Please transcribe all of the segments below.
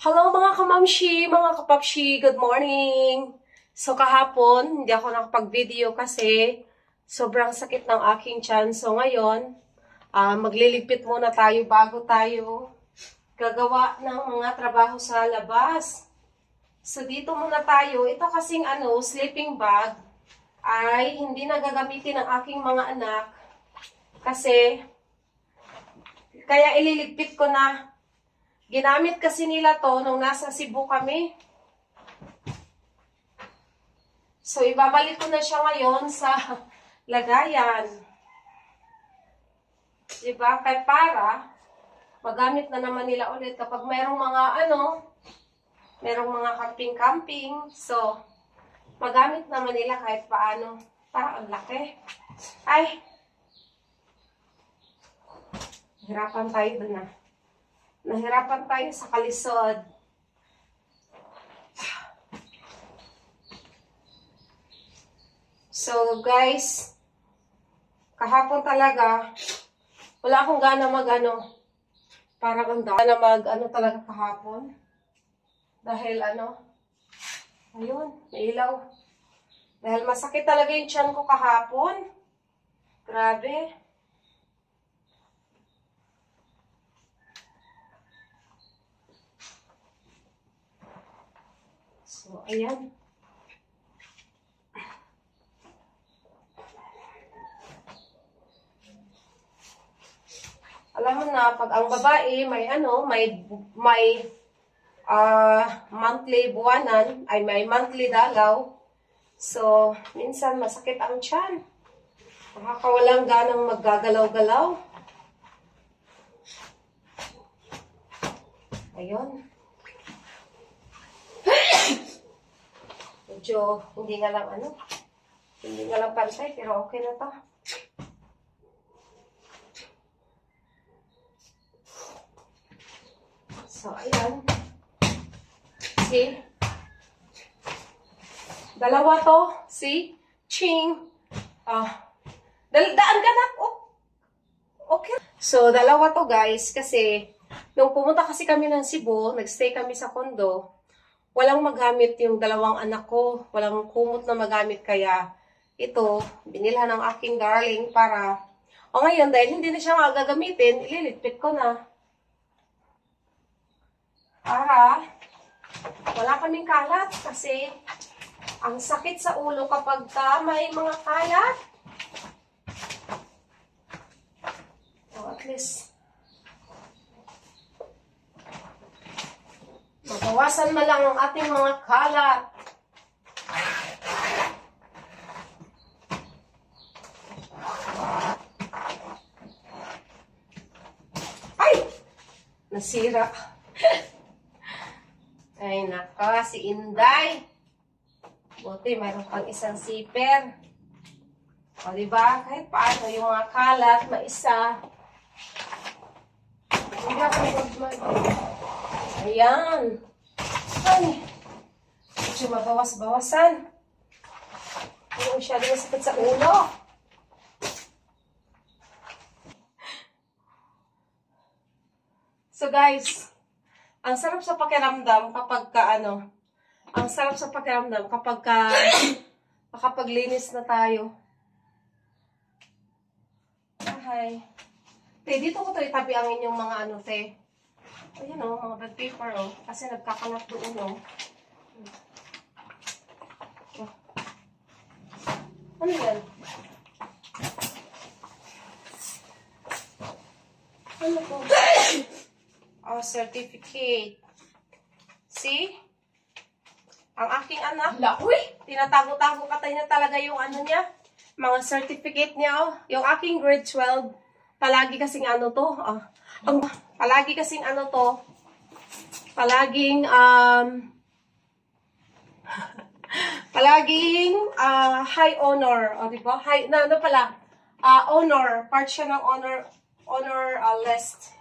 Hello mga kamamshi, mga kapapshi, good morning! So kahapon, hindi ako nakapag-video kasi sobrang sakit ng aking tiyan. So ngayon, magliligpit muna tayo bago tayo gagawa ng mga trabaho sa labas. So dito muna tayo, ito kasing sleeping bag ay hindi na gagamitin ng aking mga anak kasi kaya ililigpit ko na. Ginamit kasi nila to nung nasa Cebu kami. So, ibabalik ko na siya ngayon sa lagayan. Diba? Kaya para magamit na naman nila ulit kapag mayroong mga merong mga camping-camping. So, magamit naman nila kahit paano. Parang ang laki. Ay! Hirapan tayo dun na. Nahirapan tayo sa kalisod. So, guys, kahapon talaga, wala akong gana parang ang gana talaga kahapon. Dahil ayun, may ilaw. Dahil masakit talaga yung tiyan ko kahapon. Grabe. So, ayan. Alam mo na, pag ang babae may monthly buwanan, ay may monthly dalaw. So, minsan masakit ang tiyan. Nakakawalang ganang maggagalaw-galaw. Ayun. Medyo hindi nga lang pantay, pero okay na to. So, ayan. See? Dalawa to. See? Ching. Daan ka na. Oh. Okay. So, dalawa to guys, kasi nung pumunta kasi kami ng Cebu, nagstay kami sa condo, walang magamit yung dalawang anak ko. Walang kumot na magamit. Kaya ito, binilhan ng aking darling para, ngayon dahil hindi na siya magagamitin, ililitpit ko na. Para wala kaming kalat kasi ang sakit sa ulo kapag may mga kalat. So at least, mabawasan man lang ang ating mga kalat. Ay! Nasira. Ay, naka, si Inday. Buti, mayroon pang isang zipper. O, diba? Kahit paano, yung mga kalat, maisa. Hindi ako mag-mag. Ayan. Ay. Medyo mabawas-bawasan. Hindi masyado masakit sa ulo. So, guys, ang sarap sa pakiramdam kapag makapaglinis na tayo. Ay. Te, dito ko tayo tabi ang inyong mga te. Ayan mga bag paper kasi nagkakalat doon Ano yan? Ano po? Certificate. See? Ang aking anak, tinatago-tago katay na talaga yung niya, mga certificate niya, yung aking grade 12, palagi kasing palaging high honor, diba? Honor, part siya ng honor list.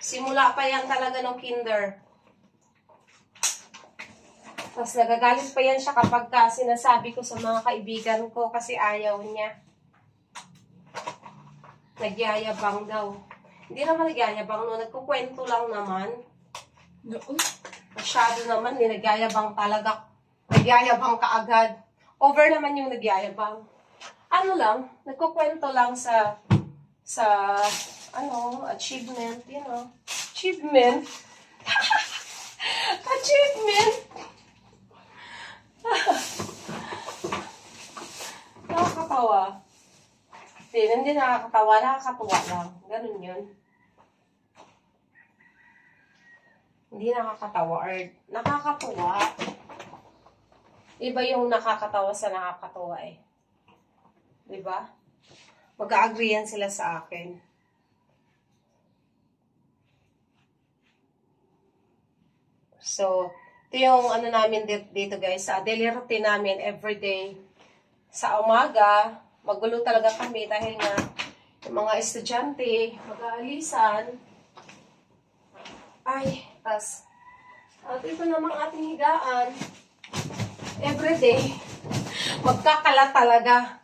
Simula pa yan talaga ng kinder. Tapos nagagalit pa yan siya kapag sinasabi ko sa mga kaibigan ko kasi ayaw niya. nagyayabang daw. Hindi naman nagyayabang, no? Nagkukwento lang naman. Masyado naman, nagyayabang talaga. Nagyayabang ka agad. Over naman yung nagyayabang. Ano lang, nagkukwento lang sa achievement, you know. Achievement. Achievement. Nakakatawa. Hindi nakakatawa, nakakatuwa lang. Ganun yun. Hindi nakakatawa or nakakatuwa. Iba yung nakakatawa sa nakakatuwa eh. Diba? Mag-a-agree yan sila sa akin. So, ito yung ano namin dito guys. Daily routine namin everyday. Sa umaga, magulo talaga kami dahil nga yung mga estudyante, mag-aalisan. Ay, tas. At ito namang ating higaan. Everyday, magkakala talaga.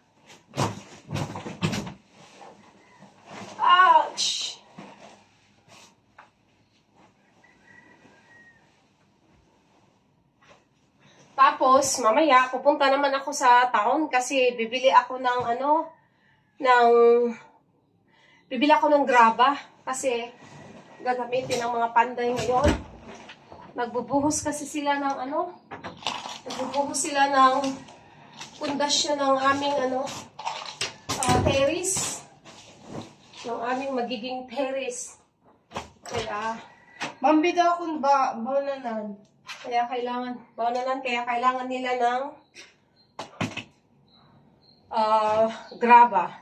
Ouch! Tapos, mamaya, pupunta naman ako sa town kasi bibili ako ng graba kasi gagamitin ng mga panday ngayon. Nagbubuhos kasi sila ng nagbubuhos sila ng pundasyon ng aming terrace. Ng aming magiging terrace. Kaya, Mambi daw kung baunanan. Kaya kailangan nila ng graba.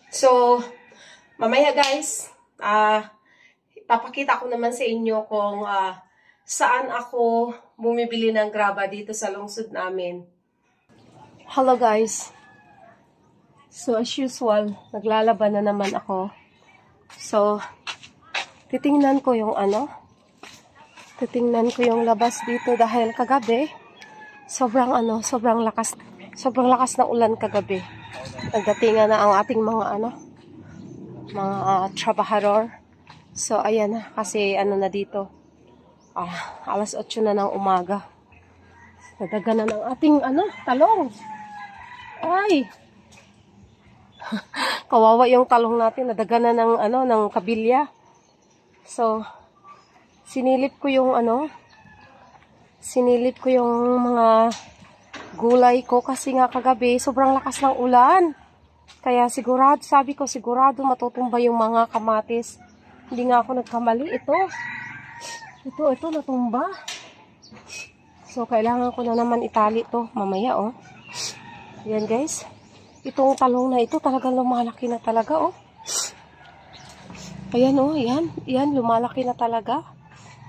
So, mamaya guys, papakita ko naman sa inyo kung saan ako bumibili ng graba dito sa lungsod namin. Hello guys. So, as usual, naglalaban na naman ako. So, titingnan ko yung labas dito dahil kagabi, sobrang lakas ng ulan kagabi. Nagdatingan na ang ating mga trabahador. So, ayan na, kasi na dito, alas 8 na ng umaga. Nadaga na ng ating talong. Ay! Kawawa yung talong natin, nadaga na ng kabilya. So, sinilip ko yung mga gulay ko kasi nga kagabi sobrang lakas ng ulan. Kaya sabi ko sigurado matutumba yung mga kamatis. Hindi nga ako nagkamali. Ito natumba. So, kailangan ko na naman itali to mamaya, oh. Yan, guys. Itong talong na ito talagang lumalaki na talaga, oh. Ayan, oh. Yan, lumalaki na talaga.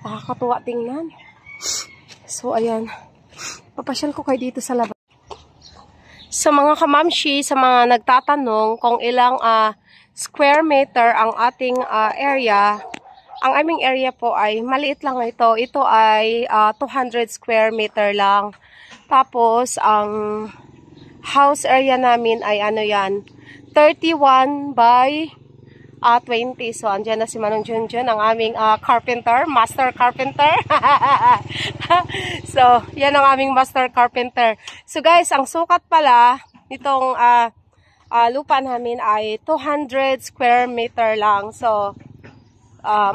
Nakakatuwa tingnan. So, ayan. Papasyal ko kayo dito sa labas. Sa mga kamamshi, sa mga nagtatanong kung ilang square meter ang ating area, ang aming area po ay maliit lang ito. Ito ay 200 square meter lang. Tapos, ang house area namin ay 31 by 20. So, andyan na si Manong Junjun, ang aming master carpenter. So, yan ang aming master carpenter. So, guys, ang sukat pala nitong lupa namin ay 200 square meter lang. So,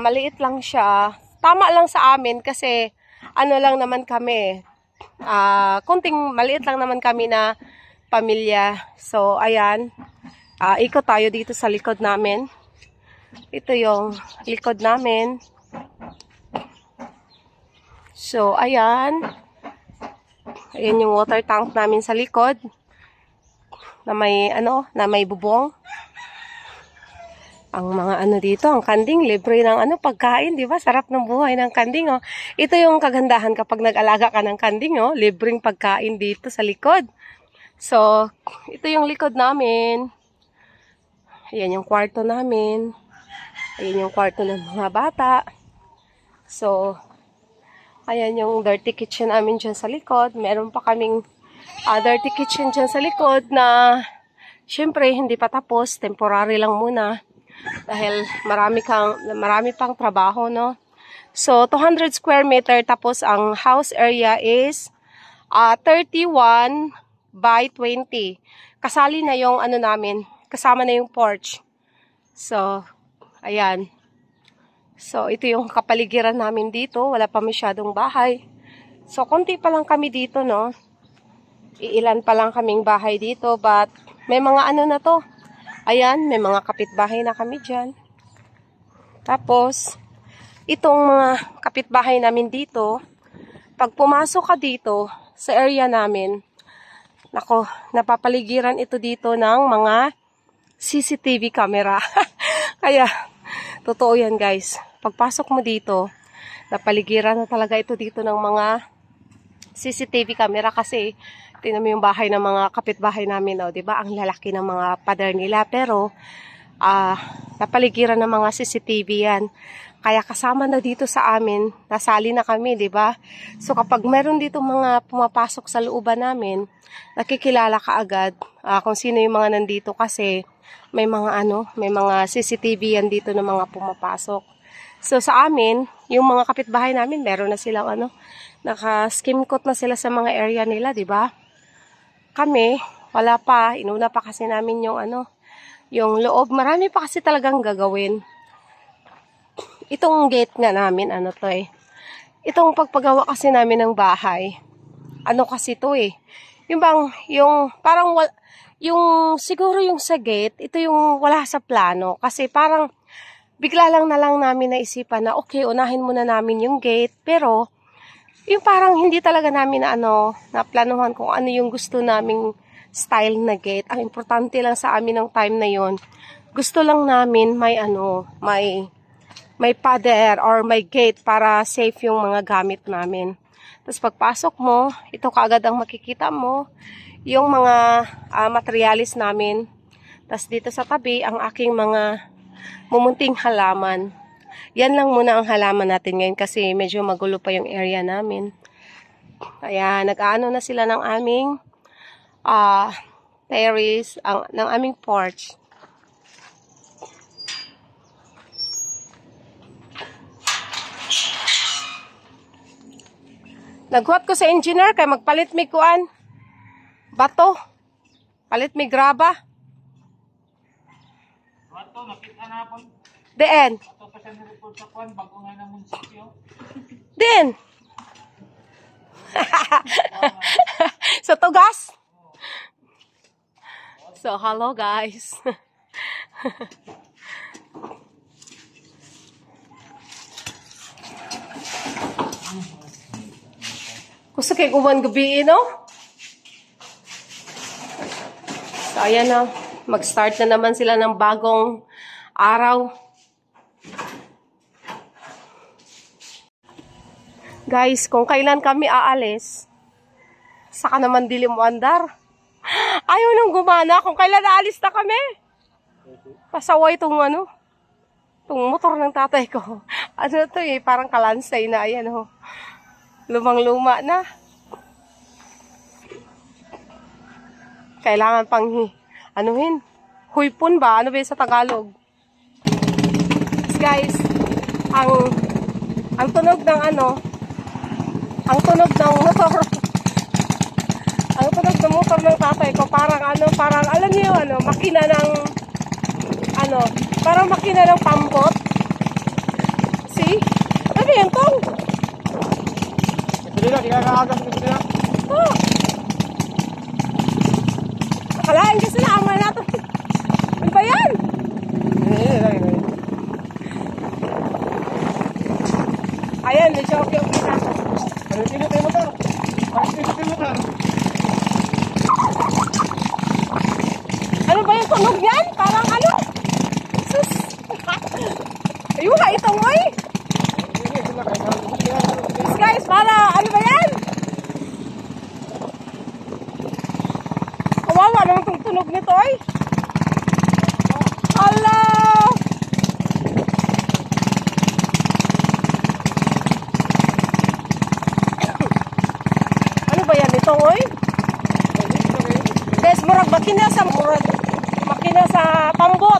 maliit lang siya. Tama lang sa amin kasi lang naman kami. Kunting maliit lang naman kami na pamilya. So, ayan. Ikot tayo dito sa likod namin. Ito yung likod namin. So, ayan. Ayan yung water tank namin sa likod. Na may bubong. Ang mga dito, ang kanding, libre ng pagkain, di ba? Sarap ng buhay ng kanding, oh. Ito yung kagandahan kapag nag-alaga ka ng kanding, oh. Libreng pagkain dito sa likod. So, ito yung likod namin. Ayan yung kwarto namin. Ayan yung kwarto ng mga bata. So, Ayan yung dirty kitchen namin dyan sa likod. Meron pa kaming dirty kitchen dyan sa likod na syempre hindi pa tapos. Temporary lang muna. Dahil marami pang trabaho, no? So, 200 square meter. Tapos, ang house area is 31 by 20. Kasali na yung ano namin. Kasama na yung porch. So, ayan. So, ito yung kapaligiran namin dito. Wala pa masyadong bahay. So, konti pa lang kami dito, no? Iilan pa lang kaming bahay dito. But, may mga ano na to. Ayan, may mga kapitbahay na kami dyan. Tapos, itong mga kapitbahay namin dito, pag pumasok ka dito, sa area namin, nako, napapaligiran ito dito ng mga CCTV camera. Kaya, totoo yan guys. Pagpasok mo dito, napaligiran na talaga ito dito ng mga CCTV camera kasi tingnan mo yung bahay ng mga kapitbahay namin, oh, 'di ba? Ang lalaki ng mga pader nila pero napaligiran ng mga CCTV 'yan. Kaya kasama na dito sa amin, nasali na kami, 'di ba? So kapag meron dito mga pumapasok sa looban namin, nakikilala ka agad kung sino yung mga nandito kasi may mga CCTV yan dito ng mga pumapasok. So sa amin, yung mga kapitbahay namin, meron na silang naka-skim coat na sila sa mga area nila, 'di ba? Kami, wala pa, inuna pa kasi namin yung loob. Marami pa kasi talagang gagawin. Itong gate nga namin, itong pagpagawa kasi namin ng bahay. Kasi to yung parang siguro yung sa gate, ito yung wala sa plano. Kasi parang bigla lang na lang namin naisipan na okay, unahin muna namin yung gate. Pero, yung parang hindi talaga namin naplanuhan kung ano yung gusto naming style na gate. Ang importante lang sa amin ng time na yon, gusto lang namin may pader or may gate para safe yung mga gamit namin. Tapos pagpasok mo, ito kaagad ang makikita mo, yung mga materialis namin. Tapos dito sa tabi, ang aking mga mumunting halaman. Yan lang muna ang halaman natin ngayon kasi medyo magulo pa yung area namin. Kaya nag-aano na sila ng aming terrace, ng aming porch. Naghuwat ko sa engineer kay magpalit mi kuan bato. Palit mi graba. Bato nakita na po. Deen. Ito pa siya nireport sa kuan bago nga na munisipyo. Deen. So tugas. So hello guys. Gusto kayo guman gabi, no? So, ayan na. Mag-start na naman sila ng bagong araw. Guys, kung kailan kami aalis, saka naman dilim andar. Ayaw nang gumana kung kailan aalis na kami. Pasaway itong motor ng tatay ko. Parang kalansay na, ayan lumang-luma na. Kailangan pang huypon ba? Ano ba sa Tagalog? Guys, ang tunog ng ang tunog ng motor. Ang tunog ng motor ng tatay ko parang alam niyo makina ng parang makina ng pambot. See? Ano yan tong? Ito nila, kinakaagas ito nila. Oh. Nakalain kasi na amal natin. Ano ba yan? Ayan, medyo okay na. Ano yung pinatay motor? Ano yung pinatay motor? Ano ba yung tunog yan? Parang sus. Ayun na itong guys, para ano ba yan? Kawawa naman itong tunog nito Hala! ba yan ito, oy? Guys, murag makina sa pambot.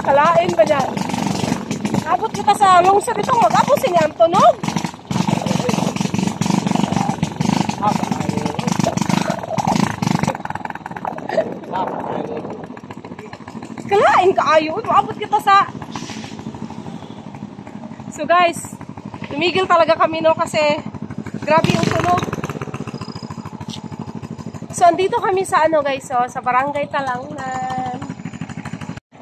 Kalain ba yan? Abot kita sa lungsod ito, mag-abot siya ang tunog. Kalain ka ayo, maabot kita sa... So guys, tumigil talaga kami no kasi grabe yung tunog. So andito kami sa ano guys, so, sa Barangay Talangnan.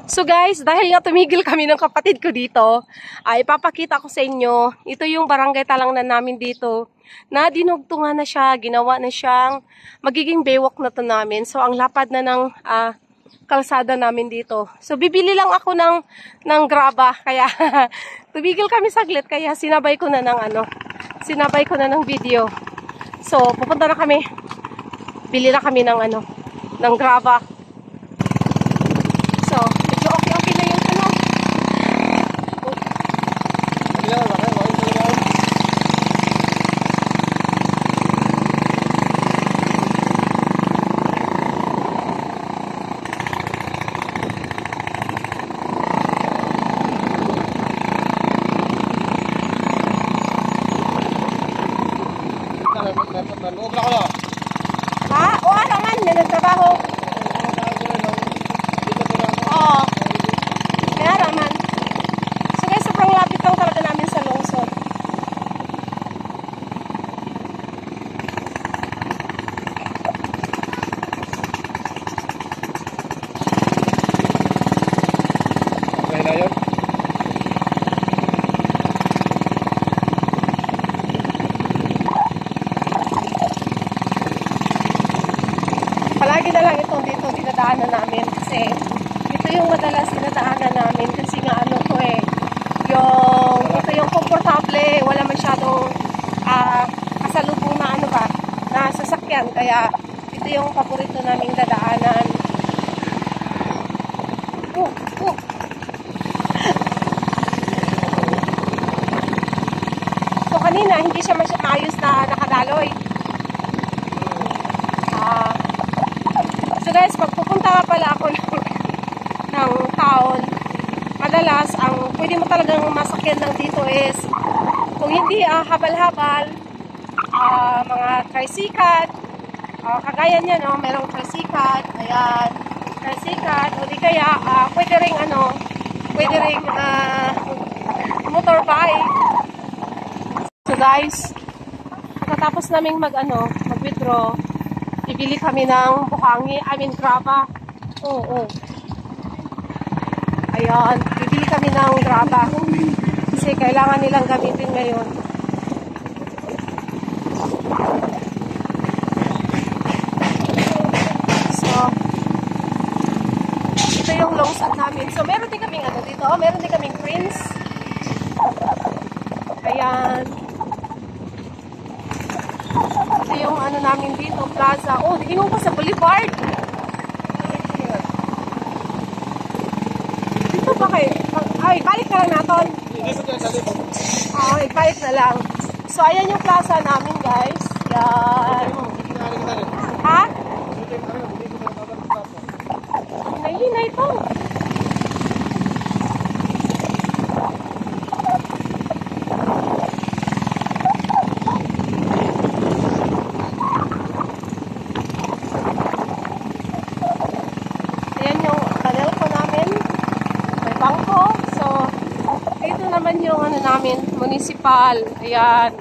So guys, dahil nga tumigil kami ng kapatid ko dito, ay ipapakita ko sa inyo, ito yung Barangay Talangnan namin dito, na dinugtungan na siya, ginawa na siyang magiging baywalk na to namin. So ang lapad na ng kalsada namin dito. So bibili lang ako ng graba, kaya tumigil kami saglit, kaya sinabay ko na ng video. So pupunta na kami, bili na kami ng graba. So medyo okay na yung tunog. Ha? O naman, may nagtrabaho. Oo. Kaya naman. So guys, sobrang lapit lang talaga namin sa lungsod. Okay na yun. Palagi na lang itong dito dinadaanan namin kasi ito yung madalas dinadaanan namin kasi nga ito yung komportable, wala masyadong kasalubong na sasakyan, kaya ito yung paborito naming dadaanan. So kanina hindi siya maayos na nakadaloy. So guys, pag pupunta nga pala ako ng town, madalas ang pwede mo talagang masakyan lang dito is kung hindi habal-habal, mga tricycle, kagaya niya no, merong tricycle, ayan, tricycle, o di kaya pwede ring motorbike. So guys, pagkatapos naming mag-withdraw, bibili kami ng graba. Oo. Ayan, bibili kami ng graba. Kasi kailangan nilang gamitin ngayon. So, ito yung lungsod namin. So, meron din kaming dito. Meron din kaming prints. Ayan. Ito yung namin dito, plaza. Oh, tingin ko sa boulevard. Dito ba kayo? Ay, balik na lang natin. Oo, ibalik na lang. So, ayan yung plaza namin, guys. Yan. Ha? Hinay ito. Yung namin, municipal. Ayan.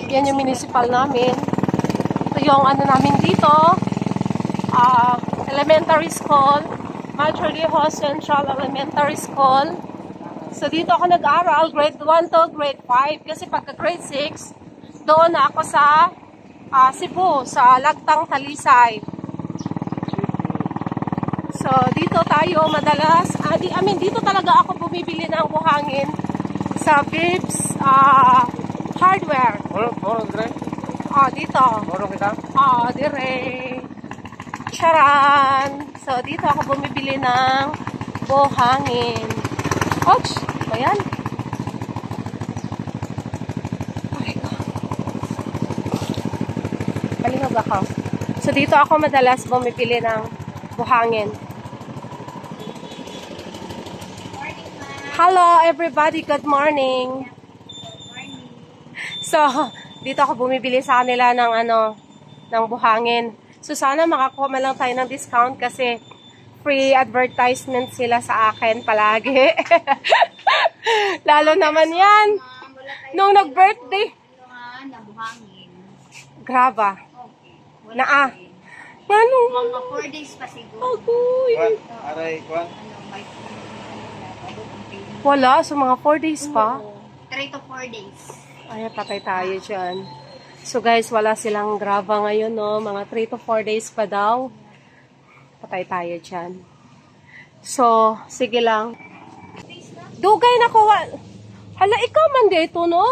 Yan yung municipal namin. Ito yung namin dito. Elementary school. Malchoriejo Central Elementary School. So dito ako nag-aaral, grade 1 to grade 5. Kasi pagka grade 6, doon na ako sa Cebu, sa Lagtang, Talisay. So, dito tayo madalas, dito talaga ako bumibili ng buhangin sa Bibs Hardware. Dito. Moro kita? Dire. Charan. So, dito ako bumibili ng buhangin. Ouch! Ayan. Aray ko. Palingag ako. So, dito ako madalas bumibili ng buhangin. Hello, everybody. Good morning. So, dito ako bumibili sa kanila ng ng buhangin. So, sana makakuha man lang tayo ng discount kasi free advertisement sila sa akin palagi. Lalo naman yan. Nung nag-birthday. Graba. Naa. Ano? Mga 4 days pa siguro. Agoy. Aray, kwan. Wala. So, mga 4 days pa. 3 to 4 days. Ay, patay tayo dyan. So guys, wala silang graba ngayon, no? Mga 3 to 4 days pa daw. Patay tayo dyan. So, sige lang. Dugay na ko. Hala, ikaw man dito, no?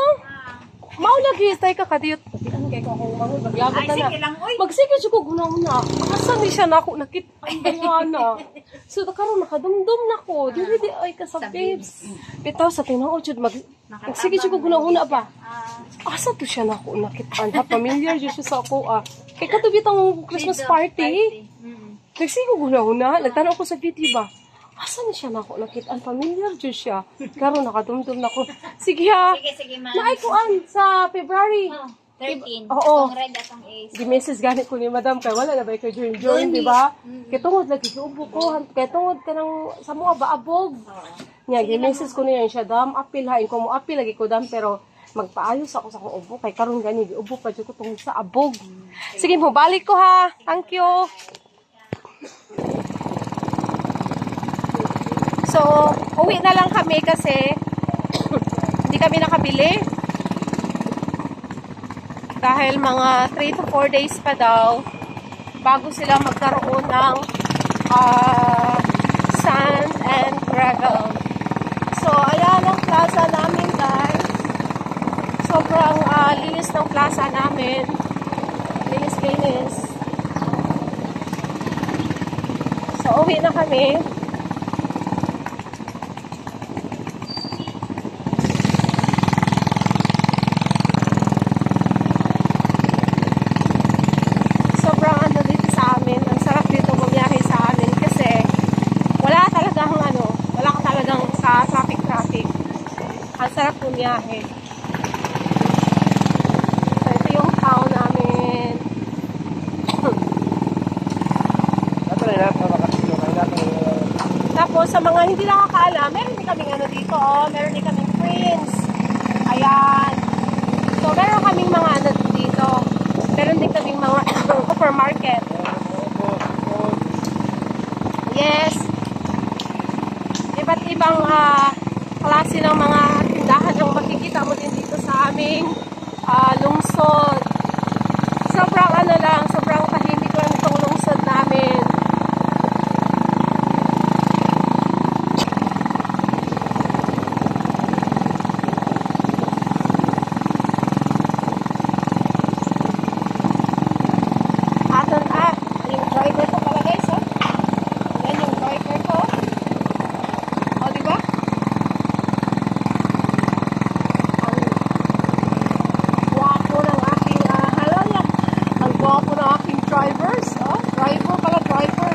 Maulagi, tayo ka kadiyot. Ano kayo kung maglabot Ay, na na. sige lang, oy. Magsige siya ko guna-una. Asan ni siya na ako nakita ang bangana. So, karon nakadumdum na ko. Di ay ka sa babes. Bitaw sa tinaw, jud magsige siya ko guna-una ba? Asa to siya na ako nakita. Familiar siya sa ako, Kaya katubit ang Christmas party. Nagsige ko guna-una. Nagtanong ko sa video ba? Asa na siya na ako nakita. Familiar siya. Karon nakadumdum na ko. Sige ha. Sige, ma'am. Naikuan sa February. 13. Oo. Itong red at ang ace. Di-message ganit ko ni madam kay wala na ba kay join, di ba? Kay tungod lagi ubo ko, kay tungod ka nang sa mga baabog. Nya gi-message ko niya siya dam apil hain ko mo apil lagi ko dam pero magpaayos ako sa akong ubo kay karon gani giubo pa jud ko tungod sa abog. Sige mo balik ko ha. Thank you. So, uwi na lang kami kasi hindi kami nakabili. Dahil mga 3 to 4 days pa daw bago sila magkaroon ng sand and gravel. So, ayan ang plaza namin guys. Sobrang linis ng plaza namin. Linis. So, uwi na kami. Ang sarap bumiyahe. So, ito yung town namin. Tapos, sa mga hindi nakakaalam, meron din kaming dito, meron din kaming prints. Ayan. So, meron kaming mga dito. Meron din kaming mga supermarket. Yes. Iba't ibang klase ng mga tindahan ang makikita mo din dito sa aming lungsod. Sobrang sobrang tahimik lang itong lungsod namin. Yung driver ko pala guys, Yan yung driver ko. O, diba? Gwapo ng aking drivers. Driver pala, driver.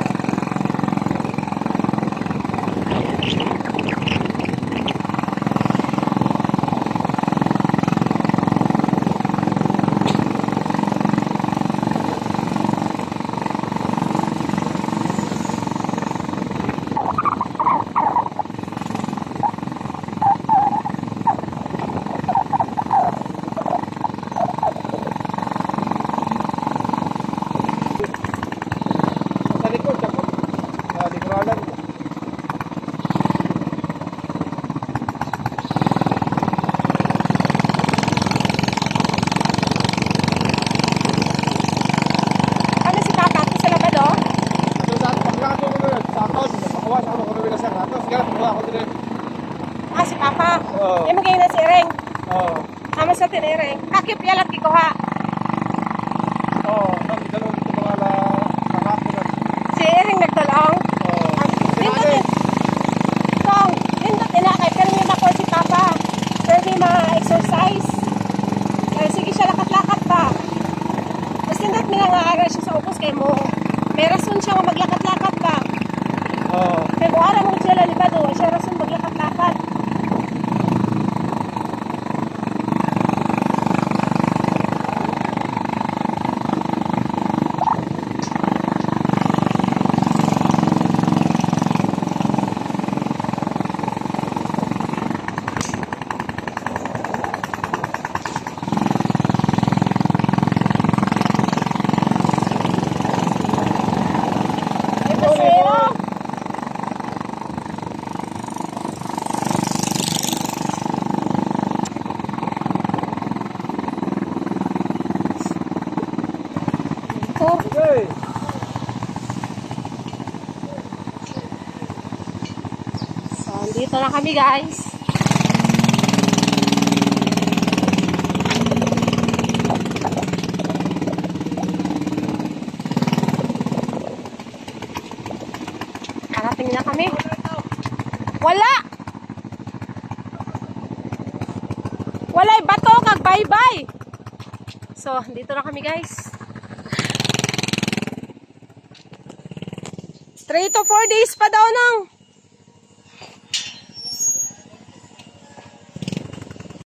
Si Papa. Yung magiging na si Ereng. Sama sa tinireng. Akip yalat ko ha. Si Ereng nagtulong. Dito na kami guys. Karating na kami. Wala! Walay bato kag bye-bye. So, dito na kami guys. 3 to 4 days pa daw nang.